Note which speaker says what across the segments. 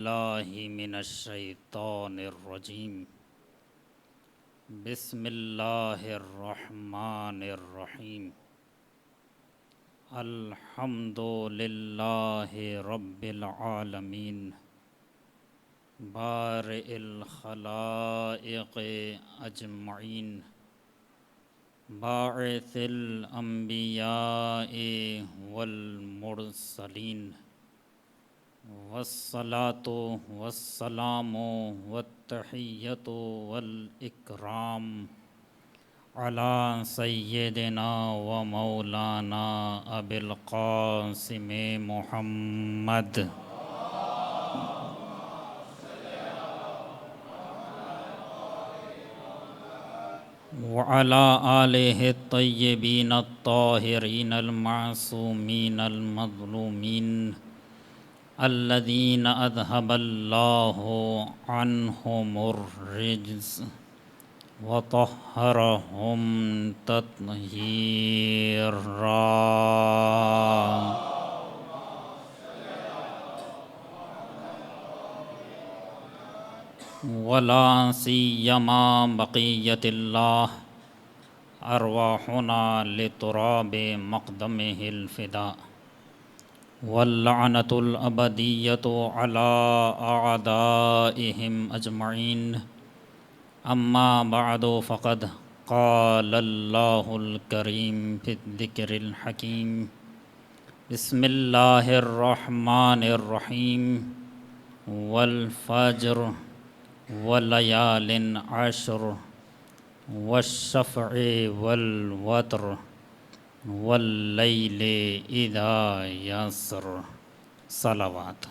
Speaker 1: الله من الشيطان الرجيم. بسم الله الرحمن الرحيم. الحمد لله رب العالمين بارئ الخلائق أجمعين باعث الأنبياء والمرسلين والصلاة والسلام والتحية والإكرام على سيدنا ومولانا أبي القاسم محمد وعلى آله الطيبين الطاهرين المعصومين المظلومين الذين أذهب الله عنهم الرجس وطهرهم تطهيرا. ولا سيما بقية الله أرواحنا لتراب مقدمه الفداء واللعنة الأبدية على أعدائهم أجمعين. أما بعد فقد قال الله الكريم في الذكر الحكيم. بسم الله الرحمن الرحيم. والفجر وليال عشر والشفع والوتر واللیل اذا یسر. صلوات.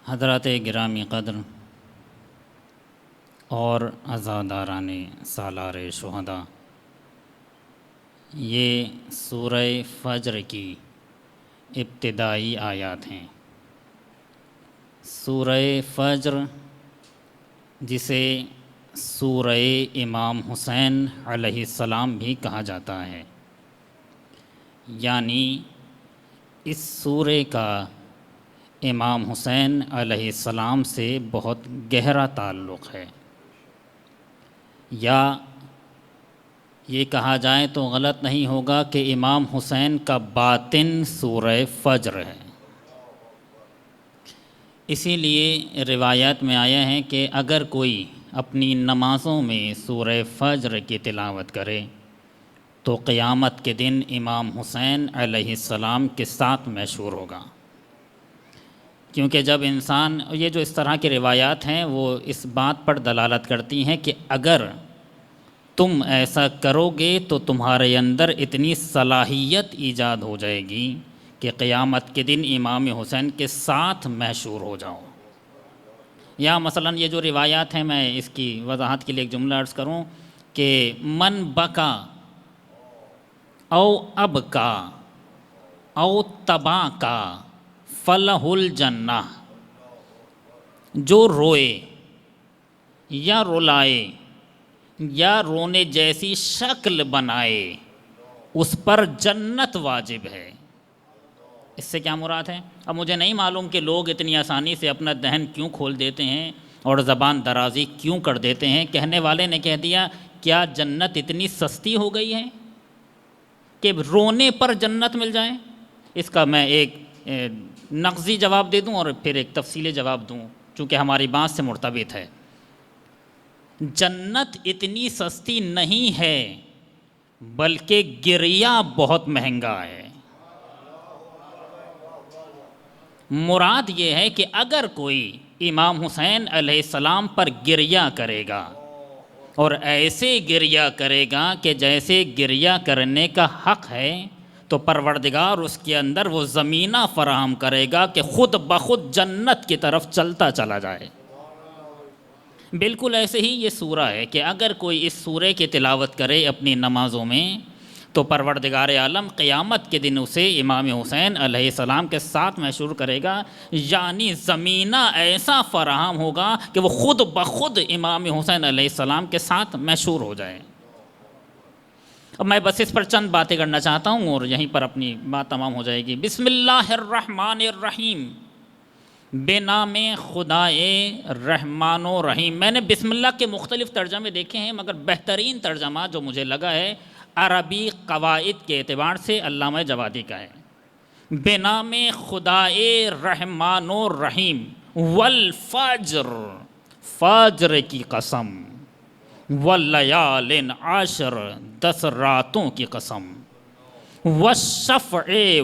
Speaker 1: حضرات گرامی قدر اور عزاداران سالار شہداء، یہ سورہ فجر کی ابتدائی آیات ہیں. سورہ فجر جسے سورہ امام حسین علیہ السلام بھی کہا جاتا ہے، یعنی اس سورہ کا امام حسین علیہ السلام سے بہت گہرا تعلق ہے، یا یہ کہا جائے تو غلط نہیں ہوگا کہ امام حسین کا باطن سورہ فجر ہے. اسی لیے روایات میں آیا ہے کہ اگر کوئی اپنی نمازوں میں سورہ فجر کی تلاوت کرے تو قیامت کے دن امام حسین علیہ السلام کے ساتھ محشور ہوگا. کیونکہ جب انسان، یہ جو اس طرح کی روایات ہیں وہ اس بات پر دلالت کرتی ہیں کہ اگر تم ایسا کرو گے تو تمہارے اندر اتنی صلاحیت ایجاد ہو جائے گی کہ قیامت کے دن امام حسین کے ساتھ محشور ہو جاؤ. یا مثلا یہ جو روایات ہیں، میں اس کی وضاحت کے لیے ایک جملہ عرض کروں کہ من بکا او ابکا او تبا کا فلہ الجنہ، جو روئے یا رلائے یا رونے جیسی شکل بنائے اس پر جنت واجب ہے. اس سے کیا مراد ہے؟ اب مجھے نہیں معلوم کہ لوگ اتنی آسانی سے اپنا دہن کیوں کھول دیتے ہیں اور زبان درازی کیوں کر دیتے ہیں. کہنے والے نے کہہ دیا کیا جنت اتنی سستی ہو گئی ہے کہ رونے پر جنت مل جائے؟ اس کا میں ایک نقضی جواب دے دوں اور پھر ایک تفصیلی جواب دوں چونکہ ہماری بات سے مرتبط ہے. جنت اتنی سستی نہیں ہے بلکہ گریہ بہت مہنگا ہے. مراد یہ ہے کہ اگر کوئی امام حسین علیہ السلام پر گریہ کرے گا اور ایسے گریہ کرے گا کہ جیسے گریہ کرنے کا حق ہے تو پروردگار اس کے اندر وہ زمینہ فراہم کرے گا کہ خود بخود جنت کی طرف چلتا چلا جائے. بالکل ایسے ہی یہ سورہ ہے کہ اگر کوئی اس سورہ کی تلاوت کرے اپنی نمازوں میں تو پروردگار عالم قیامت کے دن اسے امام حسین علیہ السلام کے ساتھ محشور کرے گا، یعنی زمینہ ایسا فراہم ہوگا کہ وہ خود بخود امام حسین علیہ السلام کے ساتھ محشور ہو جائے. اب میں بس اس پر چند باتیں کرنا چاہتا ہوں اور یہیں پر اپنی بات تمام ہو جائے گی۔ بسم اللہ الرحمن الرحیم، بے نام خدائے رحمان و رحیم۔ میں نے بسم اللہ کے مختلف ترجمے دیکھے ہیں، مگر بہترین ترجمہ جو مجھے لگا ہے عربی قواعد کے اعتبار سے علامہ جوادی کا ہے۔ بے نام خدائے رحمان و رحیم، والفجر، فجر کی قسم، واللیال عشر، 10 راتوں کی قسم، والشفع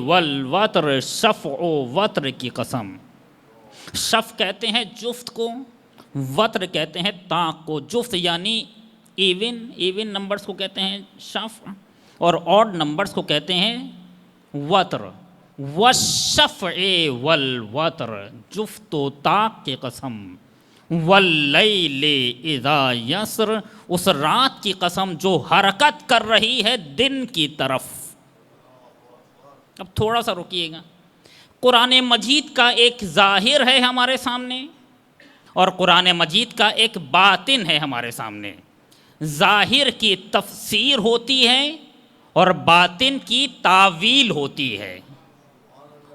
Speaker 1: والوتر، شفع و وتر کی قسم۔ شف کہتے ہیں جفت کو، وتر کہتے ہیں طاق کو۔ جفت یعنی ایون نمبرز کو کہتے ہیں شف، اور آڈ نمبرز کو کہتے ہیں وتر۔ والشفع والوتر، جفت و طاق کی قسم، واللیل اذا یسر، اس رات کی قسم جو حرکت کر رہی ہے دن کی طرف۔ اب تھوڑا سا رکیے گا، قرآن مجید کا ایک ظاہر ہے ہمارے سامنے اور قرآن مجید کا ایک باطن ہے ہمارے سامنے۔ ظاہر کی تفسیر ہوتی ہے اور باطن کی تاویل ہوتی ہے۔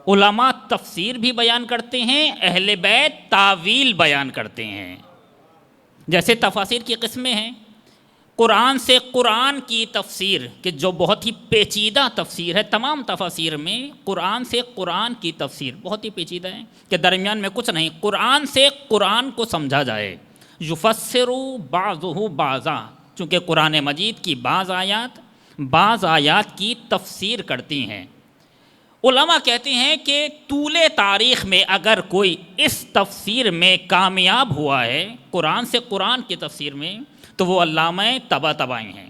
Speaker 1: علماء تفسیر بھی بیان کرتے ہیں، اہل بیت تاویل بیان کرتے ہیں۔ جیسے تفاسیر کی قسمیں ہیں، قرآن سے قرآن کی تفسیر، کہ جو بہت ہی پیچیدہ تفسیر ہے۔ تمام تفاسیر میں قرآن سے قرآن کی تفسیر بہت ہی پیچیدہ ہے کہ درمیان میں کچھ نہیں، قرآن سے قرآن کو سمجھا جائے۔ یفسر بعضہ بعضا، چونکہ قرآن مجید کی بعض آیات کی تفسیر کرتی ہیں۔ علماء کہتے ہیں کہ طول تاریخ میں اگر کوئی اس تفسیر میں کامیاب ہوا ہے، قرآن سے قرآن کی تفسیر میں، تو وہ علامہ طباطبائی ہیں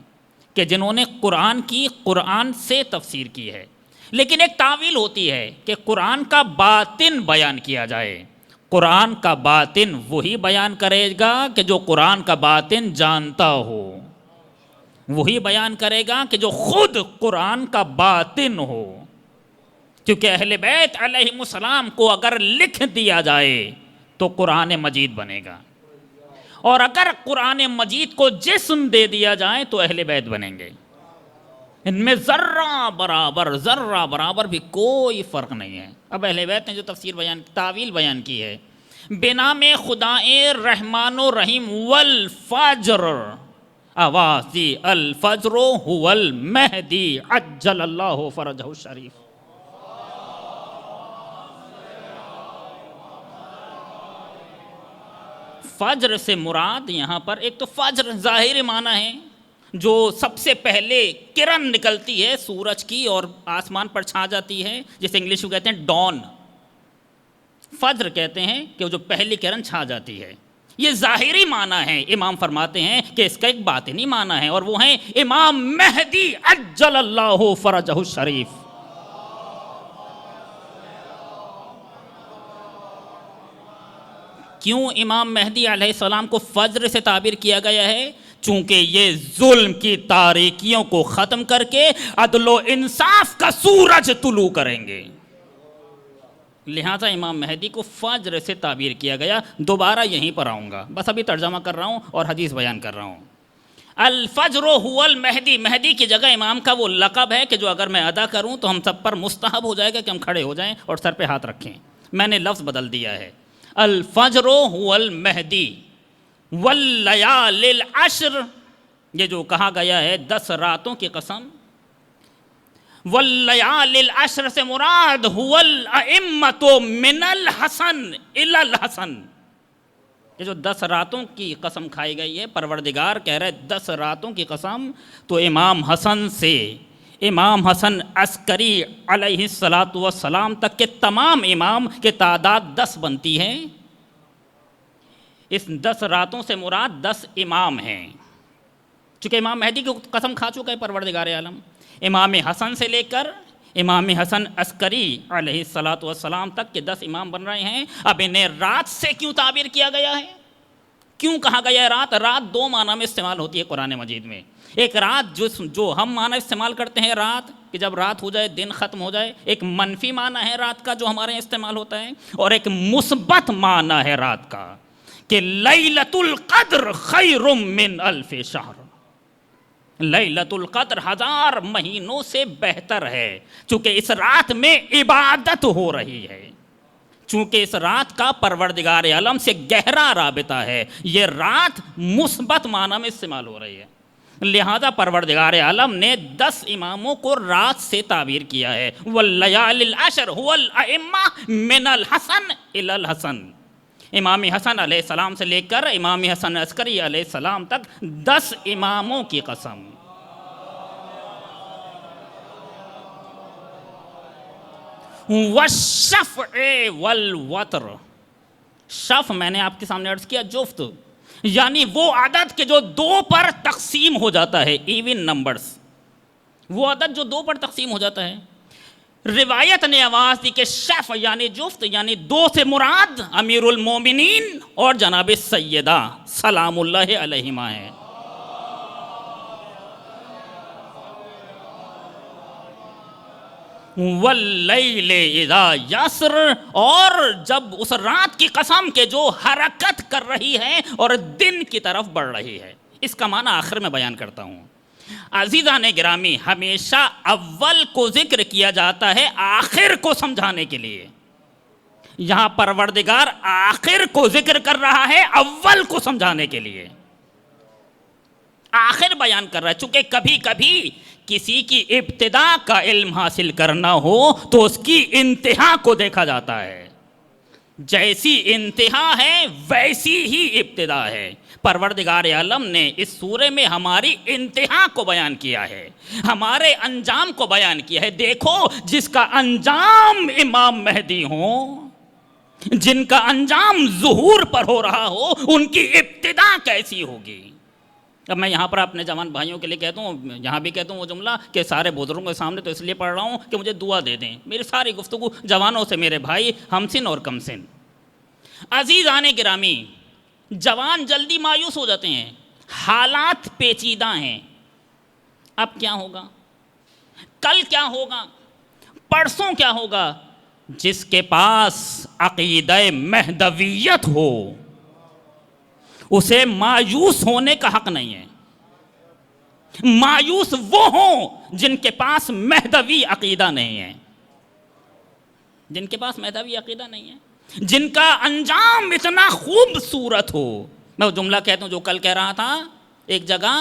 Speaker 1: کہ جنہوں نے قرآن کی قرآن سے تفسیر کی ہے۔ لیکن ایک تعویل ہوتی ہے کہ قرآن کا باطن بیان کیا جائے۔ قرآن کا باطن وہی بیان کرے گا کہ جو قرآن کا باطن جانتا ہو، وہی بیان کرے گا کہ جو خود قرآن کا باطن ہو۔ کیونکہ اہل بیت علیہم السلام کو اگر لکھ دیا جائے تو قرآن مجید بنے گا، اور اگر قرآن مجید کو جسم دے دیا جائے تو اہل بیت بنیں گے۔ ان میں ذرہ برابر بھی کوئی فرق نہیں ہے۔ اب اہل بیت نے جو تعویل بیان کی ہے، بنام خدائے رحمان و رحیم، والفجر، آواز دی، الفجر هو المہدی عجل اللہ فرجہ الشریف۔ فجر سے مراد یہاں پر ایک تو فجر ظاہر معنی ہے، جو سب سے پہلے کرن نکلتی ہے سورج کی اور آسمان پر چھا جاتی ہے، جسے انگلش میں کہتے ہیں ڈان۔ فجر کہتے ہیں کہ جو پہلی کرن چھا جاتی ہے، یہ ظاہری معنی ہے۔ امام فرماتے ہیں کہ اس کا ایک باطنی معنی ہے، اور وہ ہیں امام مہدی عجل اللہ فرجہ الشریف۔ کیوں امام مہدی علیہ السلام کو فجر سے تعبیر کیا گیا ہے؟ چونکہ یہ ظلم کی تاریکیوں کو ختم کر کے عدل و انصاف کا سورج طلوع کریں گے، لہٰذا امام مہدی کو فجر سے تعبیر کیا گیا۔ دوبارہ یہیں پر آؤں گا، بس ابھی ترجمہ کر رہا ہوں اور حدیث بیان کر رہا ہوں۔ الفجر هو المہدی، مہدی کی جگہ امام کا وہ لقب ہے کہ جو اگر میں ادا کروں تو ہم سب پر مستحب ہو جائے گا کہ ہم کھڑے ہو جائیں اور سر پہ ہاتھ رکھیں۔ میں نے لفظ بدل دیا ہے، الفجر هو المہدی، واللیال العشر، یہ جو کہا گیا ہے 10 راتوں کی قسم، واللیال العشر سے مراد هو الائمۃ من الحسن الی الحسن۔ یہ جو 10 راتوں کی قسم کھائی گئی ہے، پروردگار کہہ رہے 10 راتوں کی قسم، تو امام حسن سے امام حسن عسکری علیہ السلام تک کے تمام امام کے تعداد 10 بنتی ہے۔ اس 10 راتوں سے مراد 10 امام ہیں، چونکہ امام مہدی کی قسم کھا چکا ہے پروردگار عالم۔ امام حسن سے لے کر امام حسن عسکری علیہ السلام تک کے 10 امام بن رہے ہیں۔ اب انہیں رات سے کیوں تعبیر کیا گیا ہے؟ کیوں کہا گیا ہے رات؟ رات 2 معنی میں استعمال ہوتی ہے قرآن مجید میں۔ ایک رات جو ہم معنی استعمال کرتے ہیں رات، کہ جب رات ہو جائے دن ختم ہو جائے، ایک منفی معنی ہے رات کا جو ہمارے یہاں استعمال ہوتا ہے، اور ایک مثبت معنی ہے رات کا کہ لیلۃ القدر خیر من الف شہر، لیلۃ القدر 1000 مہینوں سے بہتر ہے، چونکہ اس رات میں عبادت ہو رہی ہے، چونکہ اس رات کا پروردگار عالم سے گہرا رابطہ ہے، یہ رات مثبت معنی میں استعمال ہو رہی ہے، لہذا پروردگار عالم نے 10 اماموں کو رات سے تعبیر کیا ہے، واللیال العشر هو الائمہ من الحسن الی الحسن، امام حسن علیہ السلام سے لے کر امام حسن عسکری علیہ السلام تک 10 اماموں کی قسم۔ والشفع والوتر، شفع میں نے آپ کے سامنے عرض کیا جفت، یعنی وہ عدد کے جو 2 پر تقسیم ہو جاتا ہے، ایون نمبرز، وہ عدد جو 2 پر تقسیم ہو جاتا ہے۔ روایت نے آواز دی کہ شفع یعنی جفت، یعنی 2 سے مراد امیر المومنین اور جناب سیدہ سلام اللہ علیہما ہے۔ واللیل اذا یسر، اور جب اس رات کی قسم کے جو حرکت کر رہی ہے اور دن کی طرف بڑھ رہی ہے، اس کا معنی آخر میں بیان کرتا ہوں۔ عزیزان گرامی، ہمیشہ اول کو ذکر کیا جاتا ہے آخر کو سمجھانے کے لیے، یہاں پروردگار آخر کو ذکر کر رہا ہے اول کو سمجھانے کے لیے، آخر بیان کر رہا ہے، چونکہ کبھی کبھی کسی کی ابتدا کا علم حاصل کرنا ہو تو اس کی انتہا کو دیکھا جاتا ہے، جیسی انتہا ہے ویسی ہی ابتدا ہے۔ پروردگار عالم نے اس سورے میں ہماری انتہا کو بیان کیا ہے، ہمارے انجام کو بیان کیا ہے۔ دیکھو، جس کا انجام امام مہدی ہوں، جن کا انجام ظہور پر ہو رہا ہو، ان کی ابتدا کیسی ہوگی۔ اب میں یہاں پر اپنے جوان بھائیوں کے لیے کہتا ہوں، یہاں بھی کہتا ہوں وہ جملہ کہ سارے بزرگوں کے سامنے تو اس لیے پڑھ رہا ہوں کہ مجھے دعا دے دیں، میری ساری گفتگو جوانوں سے، میرے بھائی ہم سن اور کم سن۔ عزیزان گرامی، جوان جلدی مایوس ہو جاتے ہیں، حالات پیچیدہ ہیں، اب کیا ہوگا، کل کیا ہوگا، پرسوں کیا ہوگا۔ جس کے پاس عقیدہ مہدویت ہو اسے مایوس ہونے کا حق نہیں ہے۔ مایوس وہ ہوں جن کے پاس مہدوی عقیدہ نہیں ہے، جن کے پاس مہدوی عقیدہ نہیں ہے، جن کا انجام اتنا خوبصورت ہو۔ میں وہ جملہ کہتا ہوں جو کل کہہ رہا تھا ایک جگہ،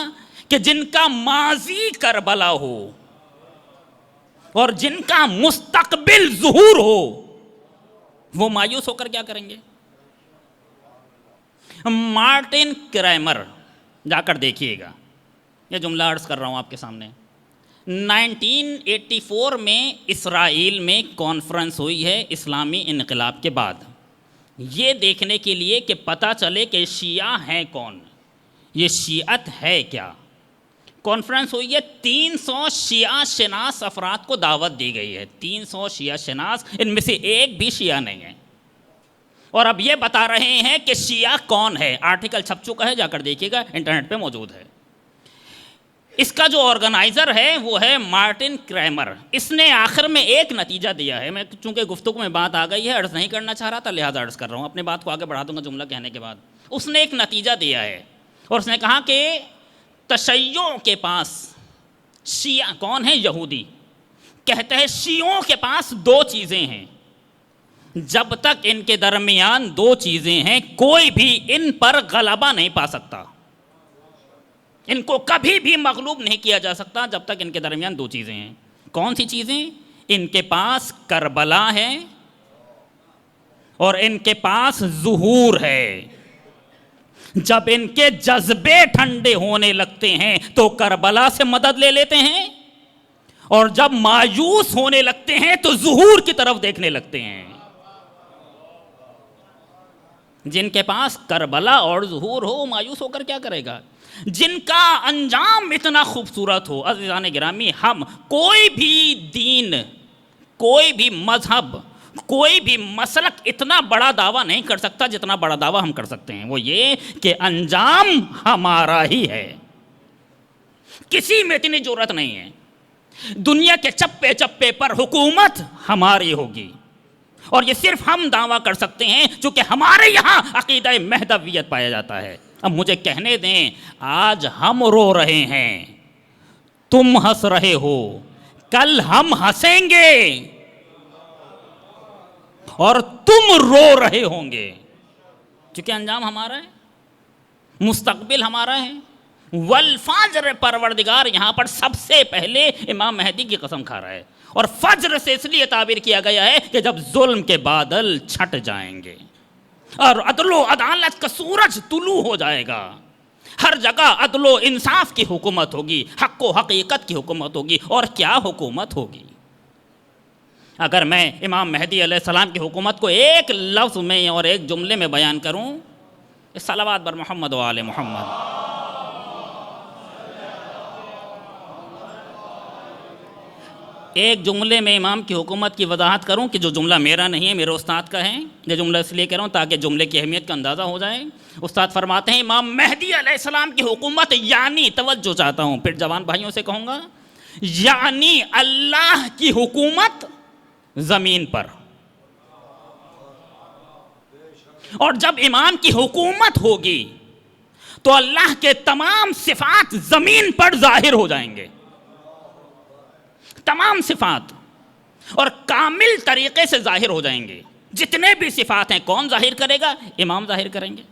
Speaker 1: کہ جن کا ماضی کربلا ہو اور جن کا مستقبل ظہور ہو، وہ مایوس ہو کر کیا کریں گے۔ مارٹن کرائمر، جا کر دیکھیے گا، یہ جملہ عرض کر رہا ہوں آپ کے سامنے۔ 1984 میں اسرائیل میں کانفرنس ہوئی ہے اسلامی انقلاب کے بعد، یہ دیکھنے کے لیے کہ پتہ چلے کہ شیعہ ہیں کون، یہ شیعت ہے کیا۔ کانفرنس ہوئی ہے، 300 شیعہ شناس افراد کو دعوت دی گئی ہے، 300 شیعہ شناس، ان میں سے ایک بھی شیعہ نہیں ہے، اور اب یہ بتا رہے ہیں کہ شیعہ کون ہے۔ آرٹیکل چھپ چکا ہے، جا کر دیکھیے گا، انٹرنیٹ پہ موجود ہے۔ اس کا جو آرگنائزر ہے وہ ہے مارٹن کرائمر۔ اس نے آخر میں ایک نتیجہ دیا ہے، میں چونکہ گفتگو میں بات آ گئی ہے، عرض نہیں کرنا چاہ رہا تھا لہذا عرض کر رہا ہوں، اپنے بات کو آگے بڑھا دوں گا جملہ کہنے کے بعد۔ اس نے ایک نتیجہ دیا ہے اور اس نے کہا کہ تشیع کے پاس شیعہ کون ہے، یہودی، کہتے ہیں شیعوں کے پاس 2 چیزیں ہیں، جب تک ان کے درمیان 2 چیزیں ہیں کوئی بھی ان پر غلبہ نہیں پا سکتا، ان کو کبھی بھی مغلوب نہیں کیا جا سکتا جب تک ان کے درمیان 2 چیزیں ہیں۔ کون سی چیزیں؟ ان کے پاس کربلا ہے اور ان کے پاس ظہور ہے۔ جب ان کے جذبے ٹھنڈے ہونے لگتے ہیں تو کربلا سے مدد لے لیتے ہیں، اور جب مایوس ہونے لگتے ہیں تو ظہور کی طرف دیکھنے لگتے ہیں۔ جن کے پاس کربلا اور ظہور ہو، مایوس ہو کر کیا کرے گا؟ جن کا انجام اتنا خوبصورت ہو۔ عزیزان گرامی، ہم کوئی بھی دین، کوئی بھی مذہب، کوئی بھی مسلک اتنا بڑا دعویٰ نہیں کر سکتا جتنا بڑا دعویٰ ہم کر سکتے ہیں، وہ یہ کہ انجام ہمارا ہی ہے۔ کسی میں اتنی جرأت نہیں ہے۔ دنیا کے چپے چپے پر حکومت ہماری ہوگی، اور یہ صرف ہم دعویٰ کر سکتے ہیں چونکہ ہمارے یہاں عقیدہ مہدویت پایا جاتا ہے۔ اب مجھے کہنے دیں، آج ہم رو رہے ہیں تم ہنس رہے ہو، کل ہم ہنسیں گے اور تم رو رہے ہوں گے، کیونکہ انجام ہمارا ہے، مستقبل ہمارا ہے۔ والفجر، پروردگار یہاں پر سب سے پہلے امام مہدی کی قسم کھا رہا ہے، اور فجر سے اس لیے تعبیر کیا گیا ہے کہ جب ظلم کے بادل چھٹ جائیں گے اور عدل و عدالت کا سورج طلوع ہو جائے گا، ہر جگہ عدل و انصاف کی حکومت ہوگی، حق و حقیقت کی حکومت ہوگی۔ اور کیا حکومت ہوگی؟ اگر میں امام مہدی علیہ السلام کی حکومت کو ایک لفظ میں اور ایک جملے میں بیان کروں، صلوات بر محمد و آل محمد، ایک جملے میں امام کی حکومت کی وضاحت کروں کہ جو جملہ میرا نہیں ہے، میرے استاد کا ہے، یہ جملہ اس لیے کہہ رہا ہوں تاکہ جملے کی اہمیت کا اندازہ ہو جائے۔ استاد فرماتے ہیں امام مہدی علیہ السلام کی حکومت یعنی، توجہ چاہتا ہوں، پھر جوان بھائیوں سے کہوں گا، یعنی اللہ کی حکومت زمین پر۔ اور جب امام کی حکومت ہوگی تو اللہ کے تمام صفات زمین پر ظاہر ہو جائیں گے، تمام صفات، اور کامل طریقے سے ظاہر ہو جائیں گے۔ جتنے بھی صفات ہیں کون ظاہر کرے گا؟ امام ظاہر کریں گے۔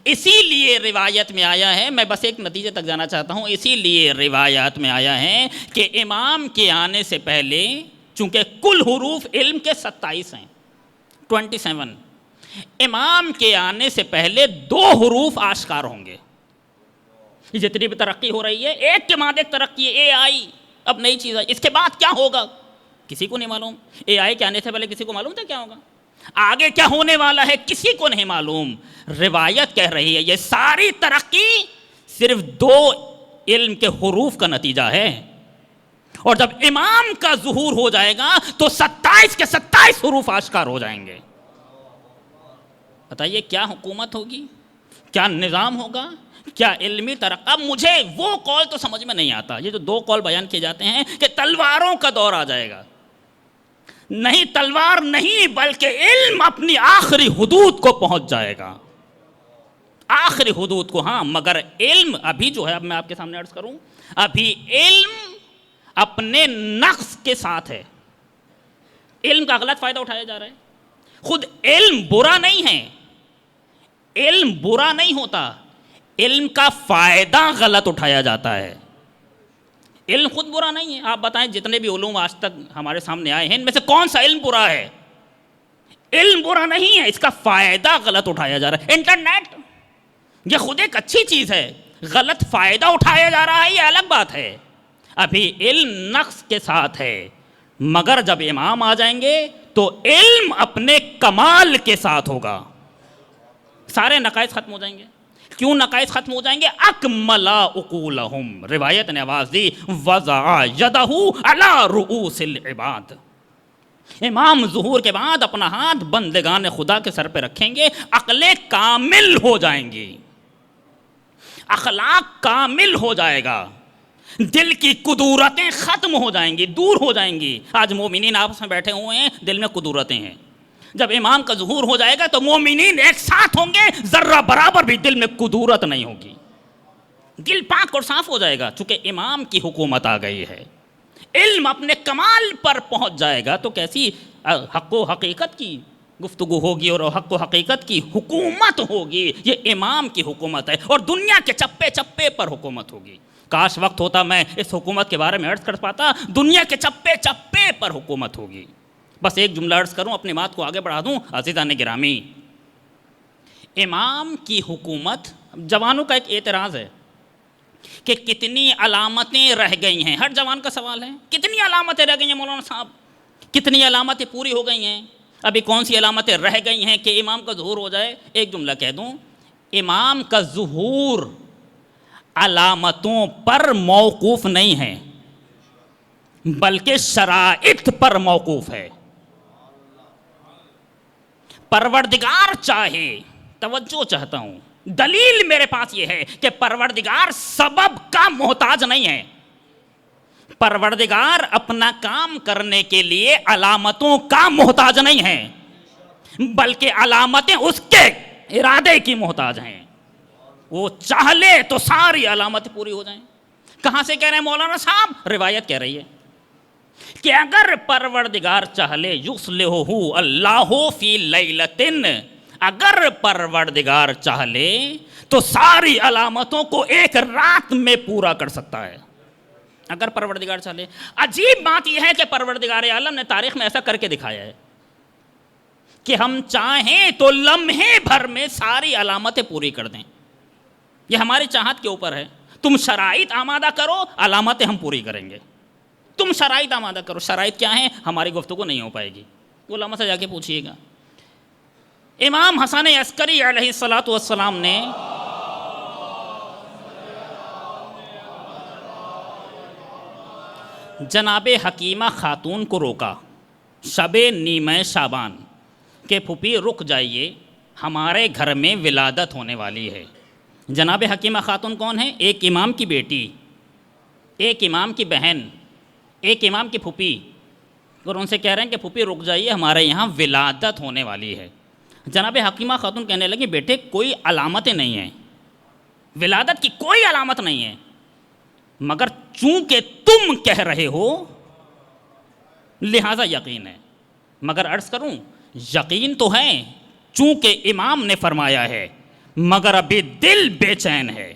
Speaker 1: اسی لیے روایت میں آیا ہے، میں بس ایک نتیجے تک جانا چاہتا ہوں، اسی لیے روایات میں آیا ہے کہ امام کے آنے سے پہلے، چونکہ کل حروف علم کے 27 ہیں، 27، امام کے آنے سے پہلے 2 حروف آشکار ہوں گے۔ جتنی بھی ترقی ہو رہی ہے، ایک کے بعد ایک ترقی، اے آئی اب نئی چیز ہے، اس کے بعد کیا ہوگا کسی کو نہیں معلوم۔ اے آئی کے آنے سے پہلے کسی کو معلوم تھا کیا ہوگا؟ آگے کیا ہونے والا ہے کسی کو نہیں معلوم۔ روایت کہہ رہی ہے یہ ساری ترقی صرف 2 علم کے حروف کا نتیجہ ہے، اور جب امام کا ظہور ہو جائے گا تو 27 کے 27 حروف آشکار ہو جائیں گے۔ بتائیے کیا حکومت ہوگی، کیا نظام ہوگا، کیا علمی ترقی۔ اب مجھے وہ قول تو سمجھ میں نہیں آتا، یہ جو 2 قول بیان کیے جاتے ہیں کہ تلواروں کا دور آ جائے گا۔ نہیں، تلوار نہیں، بلکہ علم اپنی آخری حدود کو پہنچ جائے گا، آخری حدود کو۔ ہاں، مگر علم ابھی جو ہے، اب میں آپ کے سامنے عرض کروں، ابھی علم اپنے نقص کے ساتھ ہے، علم کا غلط فائدہ اٹھایا جا رہا ہے۔ خود علم برا نہیں ہے، علم برا نہیں ہوتا، علم کا فائدہ غلط اٹھایا جاتا ہے۔ علم خود برا نہیں ہے۔ آپ بتائیں جتنے بھی علوم آج تک ہمارے سامنے آئے ہیں، ان میں سے کون سا علم برا ہے؟ علم برا نہیں ہے، اس کا فائدہ غلط اٹھایا جا رہا ہے۔ انٹرنیٹ یہ خود ایک اچھی چیز ہے، غلط فائدہ اٹھایا جا رہا ہے، یہ الگ بات ہے۔ ابھی علم نقص کے ساتھ ہے، مگر جب امام آ جائیں گے تو علم اپنے کمال کے ساتھ ہوگا، سارے نقائص ختم ہو جائیں گے۔ کیوں نقائص ختم ہو جائیں گے؟ اکملا عقولہم، روایت نے آواز دی، وضع یدہ علی رؤوس العباد، امام ظہور کے بعد اپنا ہاتھ بندگان خدا کے سر پہ رکھیں گے، عقلیں کامل ہو جائیں گی، اخلاق کامل ہو جائے گا، دل کی قدورتیں ختم ہو جائیں گی، دور ہو جائیں گی۔ آج مومنین آپس میں بیٹھے ہوئے ہیں، دل میں قدورتیں ہیں، جب امام کا ظہور ہو جائے گا تو مومنین ایک ساتھ ہوں گے، ذرہ برابر بھی دل میں قدورت نہیں ہوگی، دل پاک اور صاف ہو جائے گا، چونکہ امام کی حکومت آ گئی ہے۔ علم اپنے کمال پر پہنچ جائے گا تو کیسی حق و حقیقت کی گفتگو ہوگی اور حق و حقیقت کی حکومت ہوگی۔ یہ امام کی حکومت ہے، اور دنیا کے چپے چپے پر حکومت ہوگی۔ کاش وقت ہوتا میں اس حکومت کے بارے میں عرض کر پاتا، دنیا کے چپے چپے پر حکومت ہوگی۔ بس ایک جملہ عرض کروں، اپنی بات کو آگے بڑھا دوں۔ عزیزان گرامی، امام کی حکومت، جوانوں کا ایک اعتراض ہے کہ کتنی علامتیں رہ گئی ہیں، ہر جوان کا سوال ہے، کتنی علامتیں رہ گئی ہیں مولانا صاحب، کتنی علامتیں پوری ہو گئی ہیں، ابھی کون سی علامتیں رہ گئی ہیں کہ امام کا ظہور ہو جائے؟ ایک جملہ کہہ دوں، امام کا ظہور علامتوں پر موقوف نہیں ہے، بلکہ شرائط پر موقوف ہے۔ پروردگار چاہے، توجہ چاہتا ہوں، دلیل میرے پاس یہ ہے کہ پروردگار سبب کا محتاج نہیں ہے، پروردگار اپنا کام کرنے کے لیے علامتوں کا محتاج نہیں ہے، بلکہ علامتیں اس کے ارادے کی محتاج ہیں۔ وہ چاہ لے تو ساری علامتیں پوری ہو جائیں، کہاں سے کہہ رہے ہیں مولانا صاحب؟ روایت کہہ رہی ہے کہ اگر پروردگار چاہے یصلحہ اللہ فی لیلۃ، اگر پروردگار چاہے تو ساری علامتوں کو ایک رات میں پورا کر سکتا ہے، اگر پروردگار چاہے۔ عجیب بات یہ ہے کہ پروردگار عالم نے تاریخ میں ایسا کر کے دکھایا ہے کہ ہم چاہیں تو لمحے بھر میں ساری علامتیں پوری کر دیں۔ یہ ہماری چاہت کے اوپر ہے، تم شرائط آمادہ کرو، علامتیں ہم پوری کریں گے۔ تم شرائط آمادہ کرو، شرائط کیا ہیں؟ ہماری گفتگو نہیں ہو پائے گی، علماء سے جا کے پوچھئے گا۔ امام حسن عسکری علیہ السلام نے جناب حکیمہ خاتون کو روکا شب نیمہ شعبان کہ پھوپھی رک جائیے، ہمارے گھر میں ولادت ہونے والی ہے۔ جناب حکیمہ خاتون کون ہے؟ ایک امام کی بیٹی، ایک امام کی بہن، ایک امام کی پھوپھی، اور ان سے کہہ رہے ہیں کہ پھوپھی رک جائیے، ہمارے یہاں ولادت ہونے والی ہے۔ جناب حکیمہ خاتون کہنے لگی بیٹے کوئی علامتیں نہیں ہیں، ولادت کی کوئی علامت نہیں ہے، مگر چونکہ تم کہہ رہے ہو لہذا یقین ہے۔ مگر عرض کروں یقین تو ہے، چونکہ امام نے فرمایا ہے، مگر ابھی دل بے چین ہے،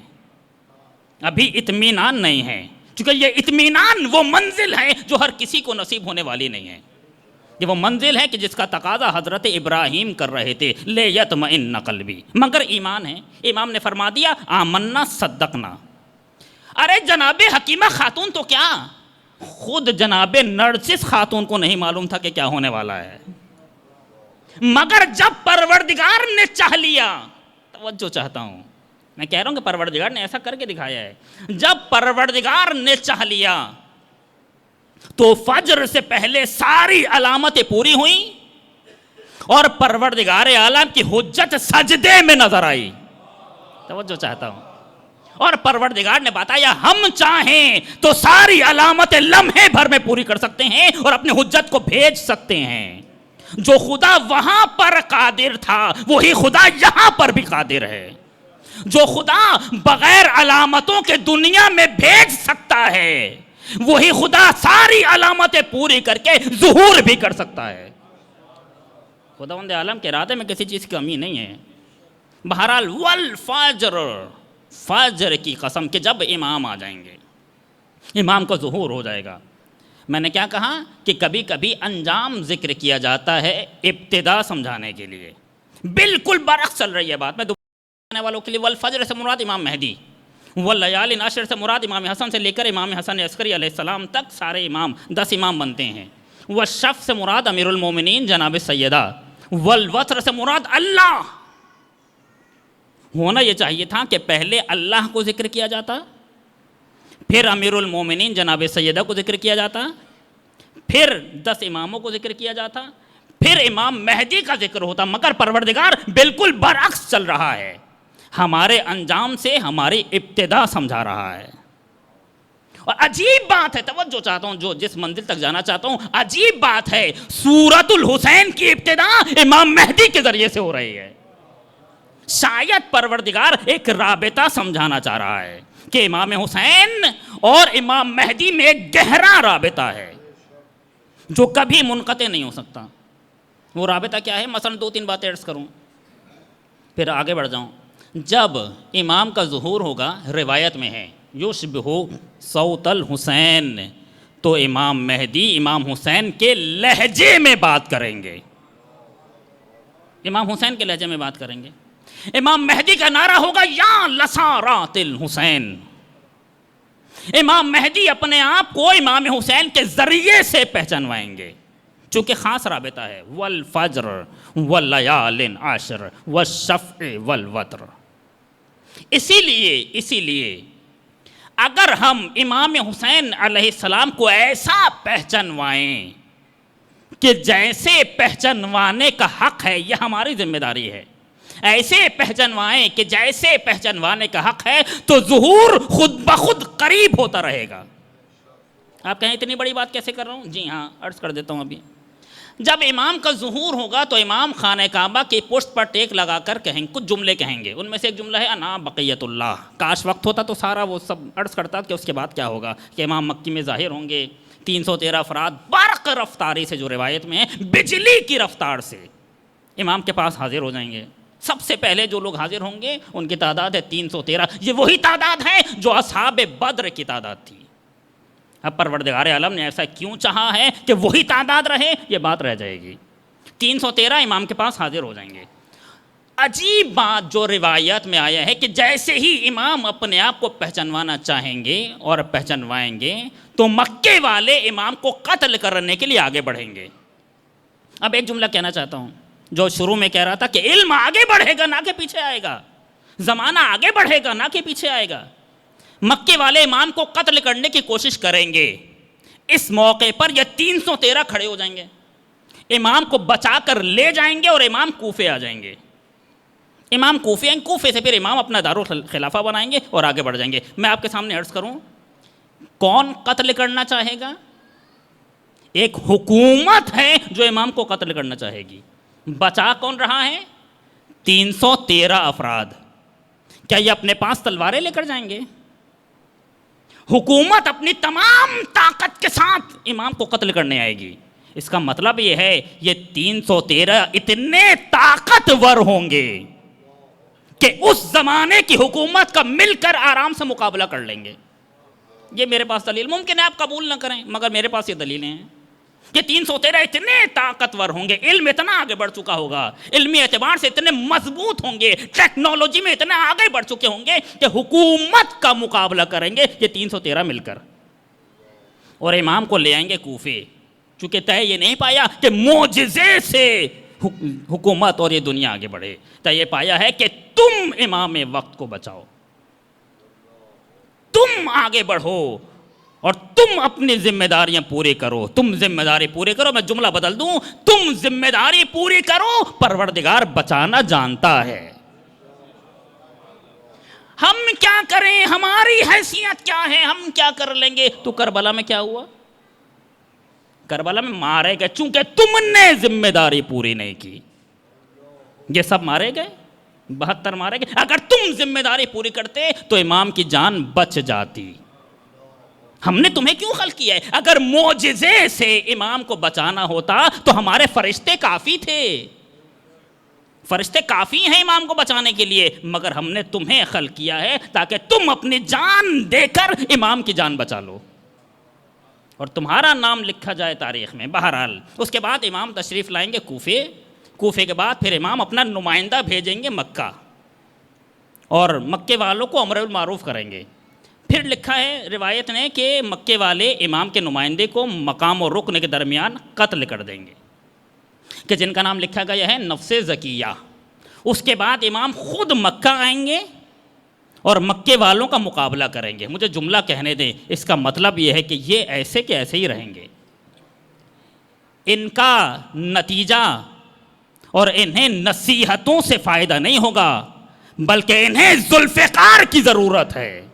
Speaker 1: ابھی اطمینان نہیں ہے، چونکہ یہ اطمینان وہ منزل ہے جو ہر کسی کو نصیب ہونے والی نہیں ہے۔ یہ وہ منزل ہے کہ جس کا تقاضا حضرت ابراہیم کر رہے تھے، لیطمئن قلبی، مگر ایمان ہے۔ امام نے فرما دیا آمنا صدقنا۔ ارے جناب حکیمہ خاتون تو کیا، خود جناب نرجس خاتون کو نہیں معلوم تھا کہ کیا ہونے والا ہے، مگر جب پروردگار نے چاہ لیا، توجہ چاہتا ہوں، میں کہہ رہا ہوں کہ پروردگار نے ایسا کر کے دکھایا ہے، جب پروردگار نے چاہ لیا تو فجر سے پہلے ساری علامتیں پوری ہوئیں اور پروردگار عالم کی حجت سجدے میں نظر آئی۔ توجہ چاہتا ہوں، اور پروردگار نے بتایا ہم چاہیں تو ساری علامتیں لمحے بھر میں پوری کر سکتے ہیں اور اپنی حجت کو بھیج سکتے ہیں۔ جو خدا وہاں پر قادر تھا وہی خدا یہاں پر بھی قادر ہے۔ جو خدا بغیر علامتوں کے دنیا میں بھیج سکتا ہے وہی خدا ساری علامتیں پوری کر کے ظہور بھی کر سکتا ہے۔ خداوند عالم کے ارادے میں کسی چیز کی کمی نہیں ہے۔ بہرحال والفجر، فجر کی قسم کہ جب امام آ جائیں گے، امام کا ظہور ہو جائے گا۔ میں نے کیا کہا کہ کبھی کبھی انجام ذکر کیا جاتا ہے ابتدا سمجھانے کے لیے، بالکل برعکس چل رہی ہے بات۔ میں آنے والوں کے لیے والفجر سے مراد امام مہدی، واللیال عشر سے مراد امام حسن سے لے کر امام حسن عسکری علیہ السلام تک سارے امام 10 امام بنتے ہیں۔ والشفع سے مراد امیر المومنین جناب سیدہ، والوتر سے مراد اللہ۔ ہونا یہ چاہیے تھا کہ پہلے اللہ کو ذکر کیا جاتا، پھر امیر المومنین جناب سیدہ کو ذکر کیا جاتا، پھر 10 اماموں کو ذکر کیا جاتا، پھر امام مہدی کا ذکر ہوتا، مگر پروردگار بالکل برعکس چل رہا ہے، ہمارے انجام سے ہماری ابتدا سمجھا رہا ہے۔ اور عجیب بات ہے، توجہ چاہتا ہوں، جو جس منزل تک جانا چاہتا ہوں، عجیب بات ہے سورۃ الحسین کی ابتدا امام مہدی کے ذریعے سے ہو رہی ہے۔ شاید پروردگار ایک رابطہ سمجھانا چاہ رہا ہے کہ امام حسین اور امام مہدی میں ایک گہرا رابطہ ہے جو کبھی منقطع نہیں ہو سکتا۔ وہ رابطہ کیا ہے؟ مثلا 2-3 باتیں عرض کروں پھر آگے بڑھ جاؤں۔ جب امام کا ظہور ہوگا، روایت میں ہے یشبہ صوت الحسین، تو امام مہدی امام حسین کے لہجے میں بات کریں گے، امام حسین کے لہجے میں بات کریں گے۔ امام مہدی کا نعرہ ہوگا یا لسارات الحسین۔ امام مہدی اپنے آپ کو امام حسین کے ذریعے سے پہچانوائیں گے، چونکہ خاص رابطہ ہے، والفجر واللیال عشر والشفع والوتر۔ اسی لیے اگر ہم امام حسین علیہ السلام کو ایسا پہچانوائیں کہ جیسے پہچانوانے کا حق ہے، یہ ہماری ذمہ داری ہے، ایسے پہچانوائیں کہ جیسے پہچانوانے کا حق ہے، تو ظہور خود بخود قریب ہوتا رہے گا۔ آپ کہیں اتنی بڑی بات کیسے کر رہا ہوں؟ جی ہاں، عرض کر دیتا ہوں ابھی۔ جب امام کا ظہور ہوگا تو امام خانہ کعبہ کی پشت پر ٹیک لگا کر کہیں کچھ جملے کہیں گے. ان میں سے ایک جملہ ہے انا بقیت اللہ. کاش وقت ہوتا تو سارا وہ سب عرض کرتا کہ اس کے بعد کیا ہوگا, کہ امام مکی میں ظاہر ہوں گے, 313 افراد برق رفتاری سے, جو روایت میں ہے بجلی کی رفتار سے امام کے پاس حاضر ہو جائیں گے. سب سے پہلے جو لوگ حاضر ہوں گے ان کی تعداد ہے 313. یہ وہی تعداد ہے جو اصحاب بدر کی تعداد تھی. اب پروردگار عالم نے ایسا کیوں چاہا ہے کہ وہی تعداد رہے, یہ بات رہ جائے گی. 313 امام کے پاس حاضر ہو جائیں گے. عجیب بات جو روایت میں آیا ہے کہ جیسے ہی امام اپنے آپ کو پہچانوانا چاہیں گے اور پہچانوائیں گے تو مکے والے امام کو قتل کرنے کے لیے آگے بڑھیں گے. اب ایک جملہ کہنا چاہتا ہوں جو شروع میں کہہ رہا تھا کہ علم آگے بڑھے گا نہ کہ پیچھے آئے گا, زمانہ آگے بڑھے گا نہ کہ پیچھے آئے گا. مکے والے امام کو قتل کرنے کی کوشش کریں گے. اس موقع پر یہ 313 کھڑے ہو جائیں گے, امام کو بچا کر لے جائیں گے اور امام کوفے آ جائیں گے. امام کوفے آئیں, کوفے سے پھر امام اپنا دارالخلافہ بنائیں گے اور آگے بڑھ جائیں گے. میں آپ کے سامنے عرض کروں, کون قتل کرنا چاہے گا؟ ایک حکومت ہے جو امام کو قتل کرنا چاہے گی. بچا کون رہا ہے؟ 313 افراد. کیا یہ اپنے پاس تلواریں لے کر جائیں گے؟ حکومت اپنی تمام طاقت کے ساتھ امام کو قتل کرنے آئے گی. اس کا مطلب یہ ہے یہ 313 اتنے طاقتور ہوں گے کہ اس زمانے کی حکومت کا مل کر آرام سے مقابلہ کر لیں گے. یہ میرے پاس دلیل, ممکن ہے آپ قبول نہ کریں مگر میرے پاس یہ دلیلیں ہیں کہ 313 اتنے طاقتور ہوں گے, علم اتنا آگے بڑھ چکا ہوگا, علمی اعتبار سے اتنے مضبوط ہوں گے, ٹیکنالوجی میں اتنے آگے بڑھ چکے ہوں گے کہ حکومت کا مقابلہ کریں گے یہ 313 مل کر, اور امام کو لے آئیں گے کوفے. چونکہ طے یہ نہیں پایا کہ معجزے سے حکومت اور یہ دنیا آگے بڑھے, طے یہ پایا ہے کہ تم امام وقت کو بچاؤ, تم آگے بڑھو اور تم اپنی ذمہ داریاں پوری کرو. تم ذمہ داری پوری کرو, میں جملہ بدل دوں, تم ذمہ داری پوری کرو, پروردگار بچانا جانتا ہے. ہم کیا کریں, ہماری حیثیت کیا ہے, ہم کیا کر لیں گے. تو کربلا میں کیا ہوا؟ کربلا میں مارے گئے چونکہ تم نے ذمہ داری پوری نہیں کی. یہ سب مارے گئے, 72 مارے گئے. اگر تم ذمہ داری پوری کرتے تو امام کی جان بچ جاتی. ہم نے تمہیں کیوں خلق کیا ہے؟ اگر معجزے سے امام کو بچانا ہوتا تو ہمارے فرشتے کافی تھے, فرشتے کافی ہیں امام کو بچانے کے لیے, مگر ہم نے تمہیں خلق کیا ہے تاکہ تم اپنی جان دے کر امام کی جان بچا لو اور تمہارا نام لکھا جائے تاریخ میں. بہرحال اس کے بعد امام تشریف لائیں گے کوفے. کوفے کے بعد پھر امام اپنا نمائندہ بھیجیں گے مکہ اور مکے والوں کو امر بالمعروف کریں گے. پھر لکھا ہے روایت نے کہ مکے والے امام کے نمائندے کو مقام و رکن کے درمیان قتل کر دیں گے, کہ جن کا نام لکھا گیا ہے نفس زکیہ. اس کے بعد امام خود مکہ آئیں گے اور مکے والوں کا مقابلہ کریں گے. مجھے جملہ کہنے دیں, اس کا مطلب یہ ہے کہ یہ ایسے کے ایسے ہی رہیں گے. ان کا نتیجہ اور انہیں نصیحتوں سے فائدہ نہیں ہوگا بلکہ انہیں ذوالفقار کی ضرورت ہے.